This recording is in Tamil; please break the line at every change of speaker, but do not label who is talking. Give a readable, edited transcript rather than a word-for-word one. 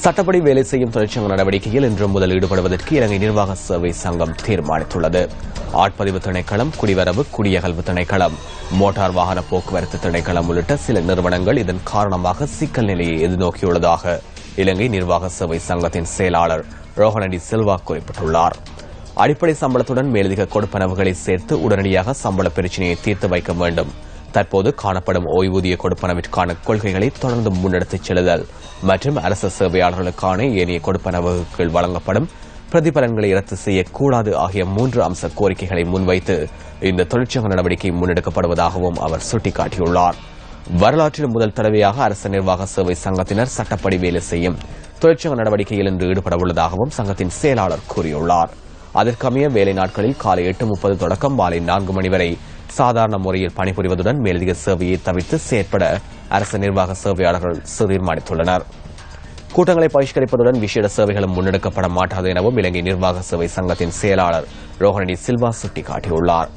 சட்டப்படி வேலை செய்யும் தொழிற்சங்க நடவடிக்கையில் இன்று முதல் ஈடுபடுவதற்கு இலங்கை நிர்வாக சேவை சங்கம் தீர்மானித்துள்ளது. ஆட்பதிவு திணைக்களம், குடிவரவு குடியகல்வு திணைக்களம், மோட்டார் வாகன போக்குவரத்து திணைக்களம் உள்ளிட்ட சில நிறுவனங்கள் இதன் காரணமாக சிக்கல் நிலையை எதிர்நோக்கியுள்ளதாக இலங்கை நிர்வாக சேவை சங்கத்தின் செயலாளர் ரோஹணடி சில்வா குறிப்பிட்டுள்ளார். அடிப்படை சம்பளத்துடன் மேலதிக கொடுப்பனவுகளை சேர்த்து உடனடியாக சம்பள பிரச்சினையை தீர்த்து வைக்க வேண்டும். தற்போது காணப்படும் ஓய்வூதிய கொடுப்பனவிற்கான கொள்கைகளை தொடர்ந்து முன்னெடுத்துச் செல்லுதல் மற்றும் அரசு சேவையாளர்களுக்கான ஏனைய கொடுப்பனவுகள் வழங்கப்படும் பிரதிபலன்களை ரத்து செய்யக்கூடாது ஆகிய 3 அம்ச கோரிக்கைகளை முன்வைத்து இந்த தொழிற்சங்க நடவடிக்கை முன்னெடுக்கப்படுவதாகவும் அவர் சுட்டிக்காட்டியுள்ளார். வரலாற்றில் முதல் தடவையாக அரசு நிர்வாக சேவை சங்கத்தினர் சட்டப்படி வேலை செய்யும் தொழிற்சங்க நடவடிக்கையில் இன்று ஈடுபட உள்ளதாகவும் சங்கத்தின் செயலாளர் கூறியுள்ளார். அதற்கமைய வேலை நாட்களில் காலை 8:30 தொடக்கம் மாலை 4 மணி வரை சாதாரண முறையில் பணிபுரிவதுடன் மேலதிக சேவையை தவிர்த்து செயற்பட அரசு நிர்வாக சேவையாளர்கள் தீர்மானித்துள்ளனர். கூட்டங்களை பகிஷ்கரிப்பதுடன் விசேட சேவைகளும் முன்னெடுக்கப்பட மாட்டாது எனவும் இலங்கை நிர்வாக சேவை சங்கத்தின் செயலாளர் ரோஹணடி சில்வா சுட்டிக்காட்டியுள்ளார்.